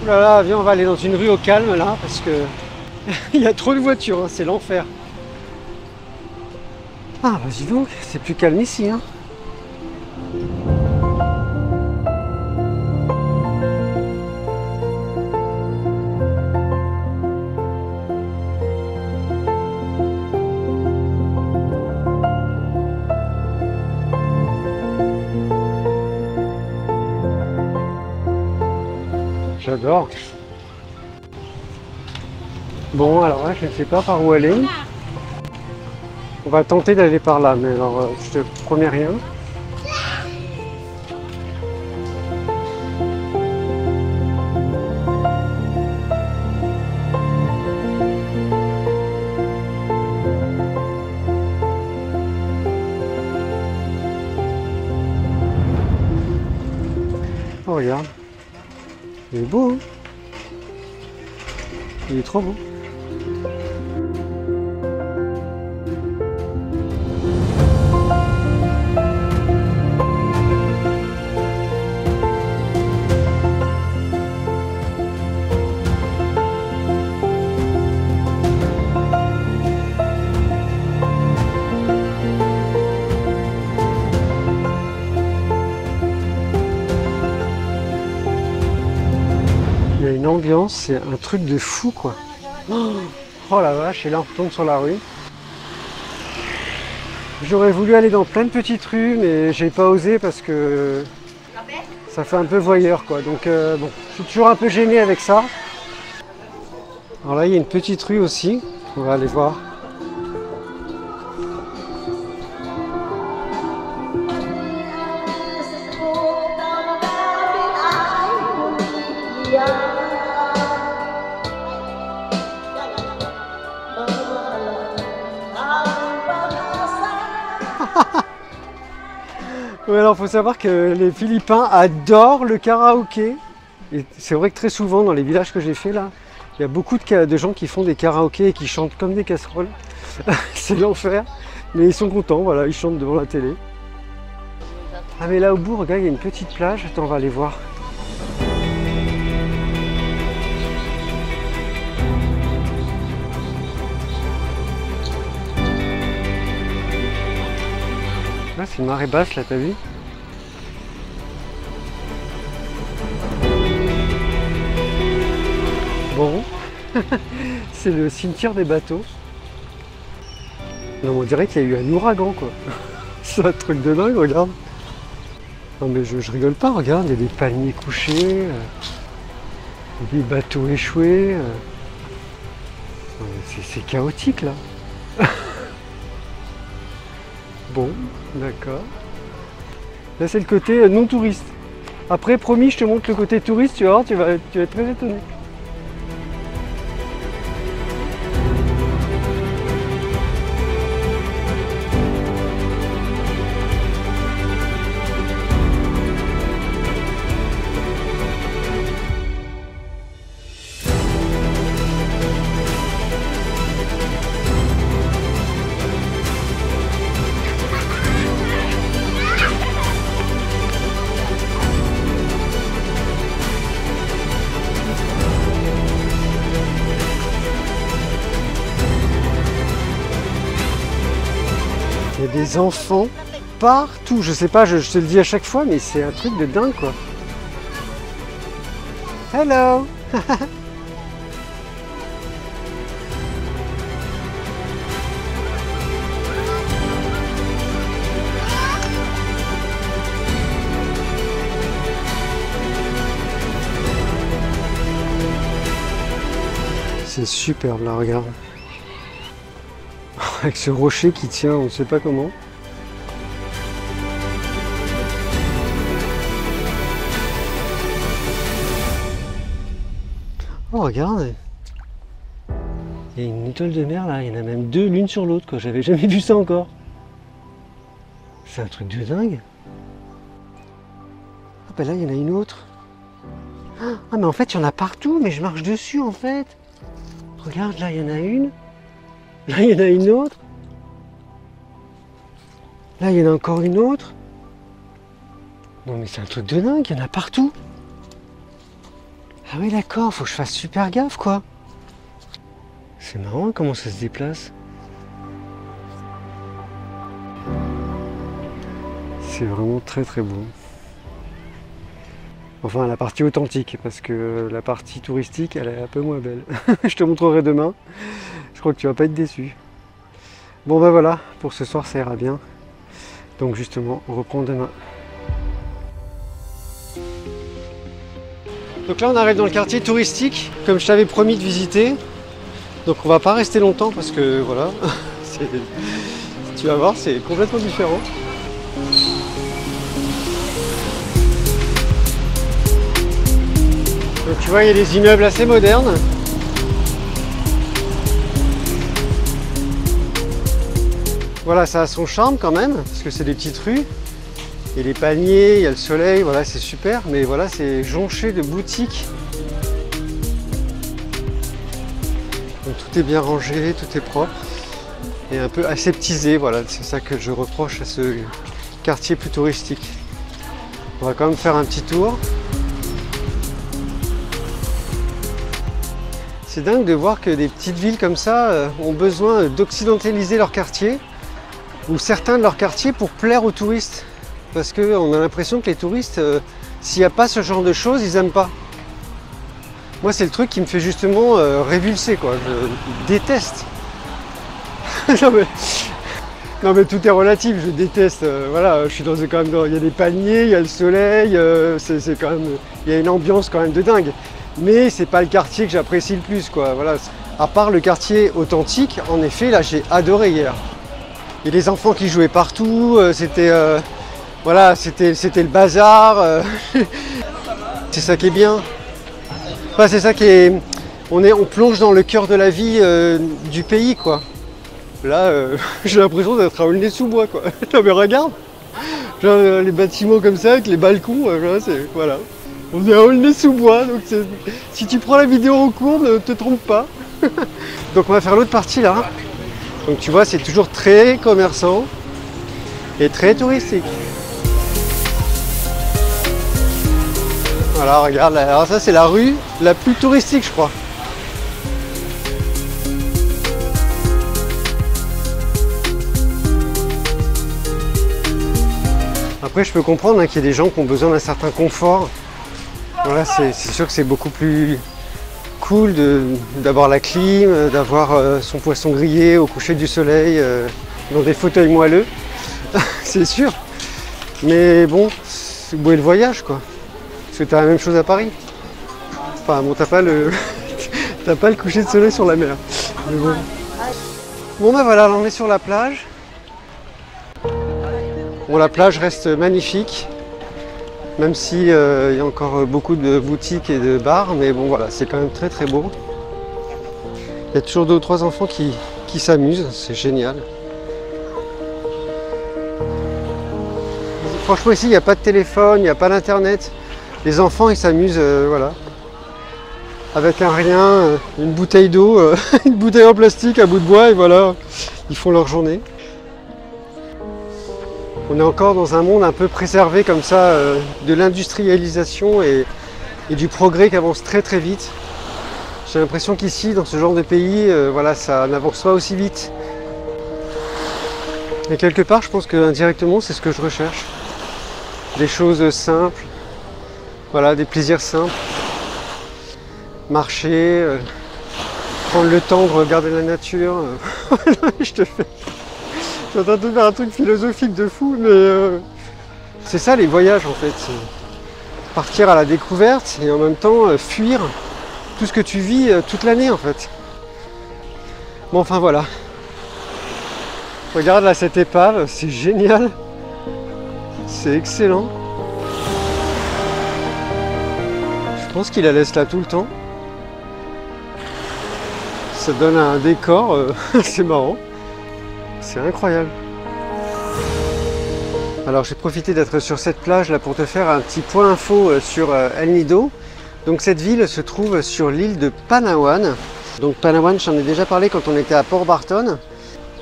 Là là, viens, on va aller dans une rue au calme là, parce que il y a trop de voitures, hein, c'est l'enfer. Ah, vas-y donc, c'est plus calme ici, hein. J'adore. Bon, alors là, je ne sais pas par où aller. On va tenter d'aller par là, mais alors, je te promets rien. Oh, regarde. Il est beau, hein? Il est trop beau. Il y a une ambiance, c'est un truc de fou quoi. Oh la vache, et là on retombe sur la rue. J'aurais voulu aller dans plein de petites rues, mais j'ai pas osé parce que ça fait un peu voyeur quoi. Donc bon, je suis toujours un peu gêné avec ça. Alors là, il y a une petite rue aussi, on va aller voir. Ouais, alors faut savoir que les Philippins adorent le karaoké. Et c'est vrai que très souvent dans les villages que j'ai fait là, il y a beaucoup de gens qui font des karaokés et qui chantent comme des casseroles. C'est l'enfer, mais ils sont contents, voilà, ils chantent devant la télé. Ah mais là au bout, regarde, il y a une petite plage, attends, on va aller voir. Là c'est une marée basse là, t'as vu? Bon, c'est le cimetière des bateaux. Non, on dirait qu'il y a eu un ouragan quoi. C'est un truc de dingue, regarde. Non mais je rigole pas, regarde, il y a des palmiers couchés, des bateaux échoués. C'est chaotique là. Bon, d'accord. Là c'est le côté non touriste. Après, promis, je te montre le côté touriste, tu vas voir, tu vas être très étonné. Il y a des enfants partout, je sais pas, je te le dis à chaque fois, mais c'est un truc de dingue quoi. Hello. C'est superbe là, regarde. Avec ce rocher qui tient, on ne sait pas comment. Oh, regarde. Il y a une étoile de mer là, il y en a même deux l'une sur l'autre quoi, j'avais jamais vu ça encore. C'est un truc de dingue. Ah ben là il y en a une autre. Ah mais en fait il y en a partout, mais je marche dessus en fait. Regarde là il y en a une. Là il y en a une autre. Là il y en a encore une autre. Non mais c'est un truc de dingue, il y en a partout. Ah oui d'accord, faut que je fasse super gaffe quoi. C'est marrant comment ça se déplace. C'est vraiment très très beau. Enfin la partie authentique, parce que la partie touristique elle est un peu moins belle. Je te montrerai demain. Je crois que tu vas pas être déçu. Bon ben voilà, pour ce soir ça ira bien. Donc justement, on reprend demain. Donc là on arrive dans le quartier touristique, comme je t'avais promis de visiter. Donc on va pas rester longtemps parce que voilà, tu vas voir, c'est complètement différent. Donc tu vois, il y a des immeubles assez modernes. Voilà, ça a son charme quand même, parce que c'est des petites rues. Il y a les palmiers, il y a le soleil, voilà, c'est super. Mais voilà, c'est jonché de boutiques. Donc tout est bien rangé, tout est propre. Et un peu aseptisé, voilà, c'est ça que je reproche à ce quartier plus touristique. On va quand même faire un petit tour. C'est dingue de voir que des petites villes comme ça ont besoin d'occidentaliser leur quartier, ou certains de leurs quartiers, pour plaire aux touristes. Parce qu'on a l'impression que les touristes, s'il n'y a pas ce genre de choses, ils n'aiment pas. Moi, c'est le truc qui me fait justement révulser, quoi. Je déteste. Non mais tout est relatif, je déteste. Voilà, je suis quand même il y a des palmiers, il y a le soleil, c'est quand même, il y a une ambiance quand même de dingue. Mais c'est pas le quartier que j'apprécie le plus, quoi. Voilà. À part le quartier authentique, en effet, là j'ai adoré hier. Et les enfants qui jouaient partout, c'était voilà, c'était le bazar. C'est ça qui est bien. Enfin, c'est ça qui est. On plonge dans le cœur de la vie du pays, quoi. Là, j'ai l'impression d'être à Aulnay-sous-Bois, quoi. Non mais regarde, genre, les bâtiments comme ça, avec les balcons, voilà. On est à Aulnay-sous-Bois, donc si tu prends la vidéo en cours, ne te trompe pas. Donc on va faire l'autre partie là. Donc tu vois, c'est toujours très commerçant et très touristique. Voilà, regarde, là, alors ça c'est la rue la plus touristique, je crois. Après, je peux comprendre qu'il y a des gens qui ont besoin d'un certain confort. Voilà, c'est sûr que c'est beaucoup plus cool d'avoir la clim, d'avoir son poisson grillé au coucher du soleil, dans des fauteuils moelleux, c'est sûr. Mais bon, où est le voyage, quoi? Parce que tu as la même chose à Paris. Enfin, bon, t'as pas le coucher de soleil sur la mer. Mais bon. Bon ben voilà, là, on est sur la plage. Bon, la plage reste magnifique, même si y a encore beaucoup de boutiques et de bars, mais bon voilà, c'est quand même très très beau. Il y a toujours 2 ou 3 enfants qui s'amusent, c'est génial. Franchement ici, il n'y a pas de téléphone, il n'y a pas d'internet. Les enfants ils s'amusent, voilà, avec un rien, une bouteille d'eau, une bouteille en plastique, un bout de bois, et voilà, ils font leur journée. On est encore dans un monde un peu préservé comme ça, de l'industrialisation et du progrès qui avance très très vite. J'ai l'impression qu'ici, dans ce genre de pays, voilà, ça n'avance pas aussi vite. Et quelque part, je pense qu'indirectement, c'est ce que je recherche. Des choses simples, voilà, des plaisirs simples. Marcher, prendre le temps de regarder la nature. Je te fais... Je suis en train de faire un truc philosophique de fou, mais c'est ça les voyages en fait. Partir à la découverte et en même temps fuir tout ce que tu vis toute l'année en fait. Bon enfin voilà. Regarde là cette épave, c'est génial. C'est excellent. Je pense qu'il la laisse là tout le temps. Ça donne un décor, c'est marrant. C'est incroyable. Alors j'ai profité d'être sur cette plage là pour te faire un petit point info sur El Nido. Donc cette ville se trouve sur l'île de Palawan. Donc Palawan, j'en ai déjà parlé quand on était à Port Barton.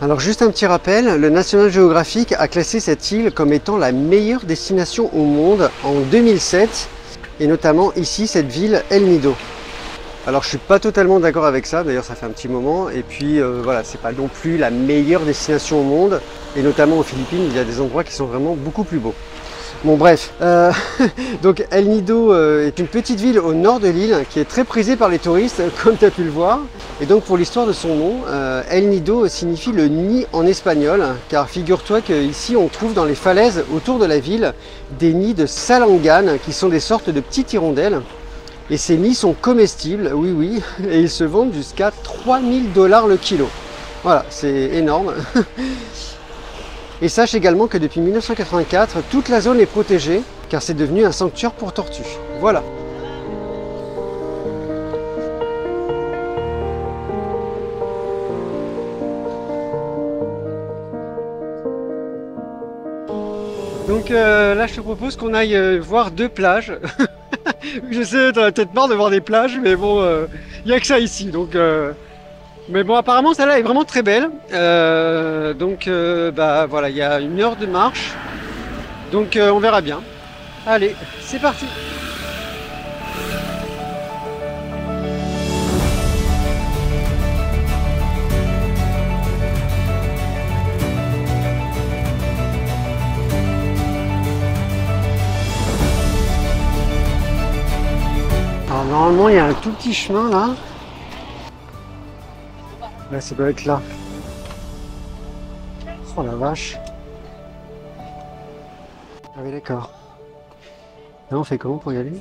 Alors juste un petit rappel, le National Geographic a classé cette île comme étant la meilleure destination au monde en 2007. et notamment ici cette ville El Nido. Alors je suis pas totalement d'accord avec ça, d'ailleurs ça fait un petit moment, et puis voilà, c'est pas non plus la meilleure destination au monde, et notamment aux Philippines, il y a des endroits qui sont vraiment beaucoup plus beaux. Bon bref, donc El Nido est une petite ville au nord de l'île qui est très prisée par les touristes, comme tu as pu le voir. Et donc pour l'histoire de son nom, El Nido signifie le nid en espagnol, car figure-toi qu'ici on trouve dans les falaises autour de la ville des nids de salanganes, qui sont des sortes de petites hirondelles. Et ces nids sont comestibles, oui oui, et ils se vendent jusqu'à 3000 $ le kilo. Voilà, c'est énorme. Et sache également que depuis 1984, toute la zone est protégée, car c'est devenu un sanctuaire pour tortues. Voilà. Donc là, je te propose qu'on aille voir 2 plages. Je sais, t'en as peut-être marre de voir des plages, mais bon, il n'y a que ça ici. Donc, mais bon, apparemment, celle-là est vraiment très belle. Bah voilà, il y a 1 heure de marche. Donc, on verra bien. Allez, c'est parti! Alors, normalement, il y a un tout petit chemin là. Là, ça doit être là. Oh la vache. Ah oui, d'accord. Là, on fait comment pour y aller?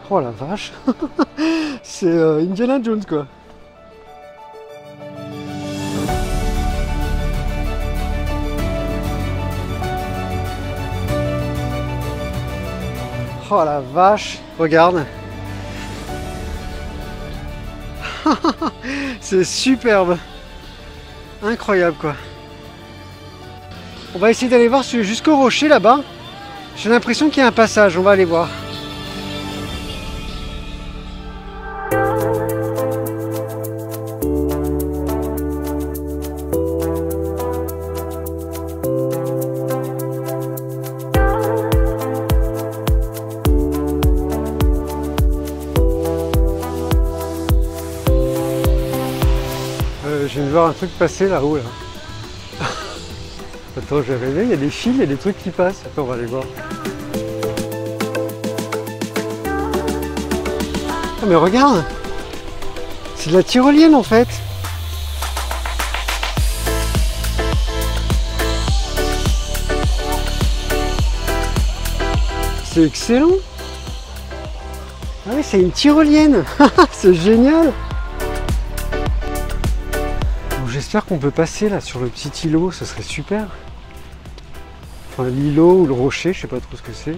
Oh la vache. C'est Indiana Jones quoi. Oh la vache, regarde. C'est superbe. Incroyable quoi. On va essayer d'aller voir jusqu'au rocher là-bas. J'ai l'impression qu'il y a un passage, on va aller voir. Je viens de voir un truc passer là-haut là. Attends, j'ai rêvé, il y a des fils, il y a des trucs qui passent. Attends, on va aller voir. Ah mais regarde, c'est de la tyrolienne en fait. C'est excellent. Ah oui, c'est une tyrolienne. C'est génial. J'espère qu'on peut passer là sur le petit îlot, ce serait super. Enfin l'îlot ou le rocher, je sais pas trop ce que c'est.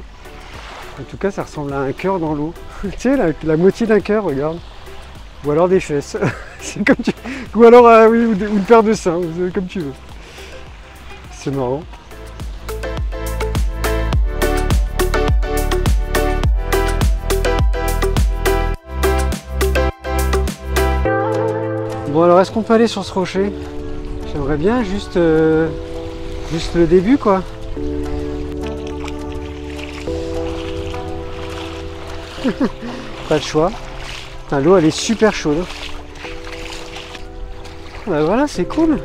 En tout cas ça ressemble à un cœur dans l'eau. Tu sais, la moitié d'un cœur, regarde. Ou alors des fesses. C'est comme tu... Ou alors oui, ou une paire de seins, comme tu veux. C'est marrant. Bon alors est-ce qu'on peut aller sur ce rocher? J'aimerais bien juste le début quoi. Pas de choix. L'eau elle est super chaude. Bah voilà, c'est cool.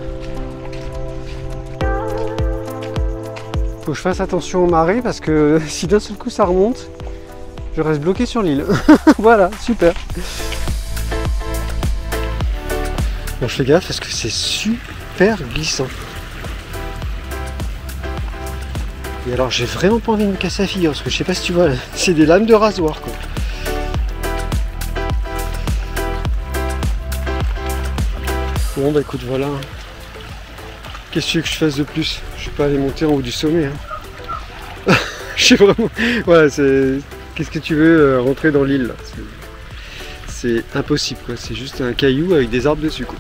Faut que je fasse attention aux marées parce que si d'un seul coup ça remonte, je reste bloqué sur l'île. Voilà, super. Bon, je fais gaffe parce que c'est super glissant. Et alors j'ai vraiment pas envie de me casser la figure parce que je sais pas si tu vois, c'est des lames de rasoir quoi. Bon bah écoute voilà. Qu'est-ce que tu veux que je fasse de plus? Je vais pas aller monter en haut du sommet. Hein. Je sais vraiment. Voilà, c'est. Qu'est-ce que tu veux rentrer dans l'île là? C'est impossible quoi, c'est juste un caillou avec des arbres dessus quoi.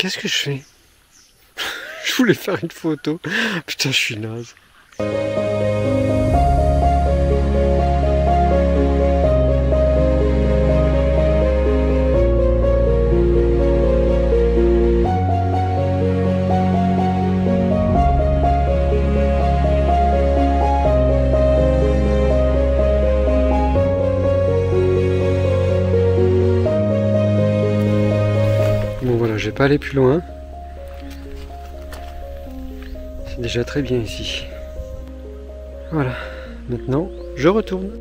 Qu'est-ce que je fais? Je voulais faire une photo. Putain, je suis naze. Bon voilà, je vais pas aller plus loin. C'est déjà très bien ici. Voilà, maintenant je retourne.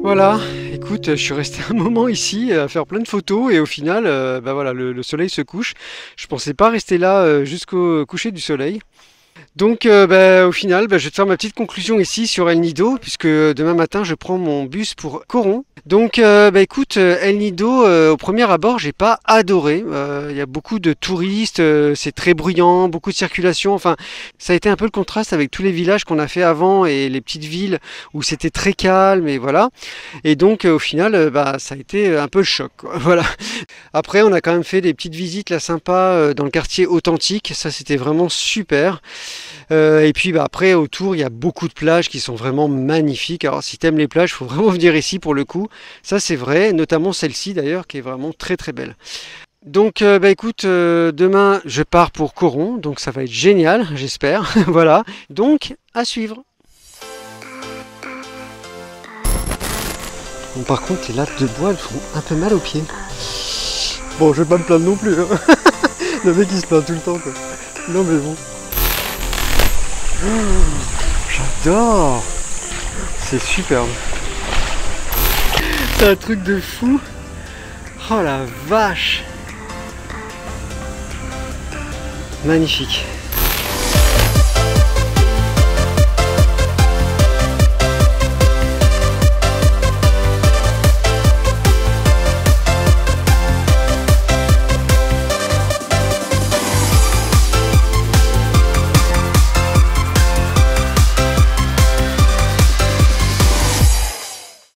Voilà, écoute, je suis resté un moment ici à faire plein de photos et au final, bah voilà, le soleil se couche. Je pensais pas rester là jusqu'au coucher du soleil. Donc bah, au final, bah, je vais te faire ma petite conclusion ici sur El Nido, puisque demain matin je prends mon bus pour Coron. Donc bah, écoute, El Nido, au premier abord, j'ai pas adoré. Il y a beaucoup de touristes, c'est très bruyant, beaucoup de circulation. Enfin, ça a été un peu le contraste avec tous les villages qu'on a fait avant et les petites villes où c'était très calme et voilà. Et donc au final, bah, ça a été un peu le choc, quoi. Voilà. Après, on a quand même fait des petites visites là sympas dans le quartier authentique. Ça, c'était vraiment super. Et puis bah, après autour il y a beaucoup de plages qui sont vraiment magnifiques. Alors si tu aimes les plages, il faut vraiment venir ici pour le coup. Ça c'est vrai, notamment celle-ci d'ailleurs qui est vraiment très très belle. Donc bah écoute, demain je pars pour Coron, donc ça va être génial, j'espère. Voilà, donc à suivre. Bon, par contre les lattes de bois elles font un peu mal aux pieds. Bon, je vais pas me plaindre non plus, hein. Le mec il se plaint tout le temps quoi. Non mais bon. J'adore. C'est superbe. C'est un truc de fou. Oh la vache. Magnifique.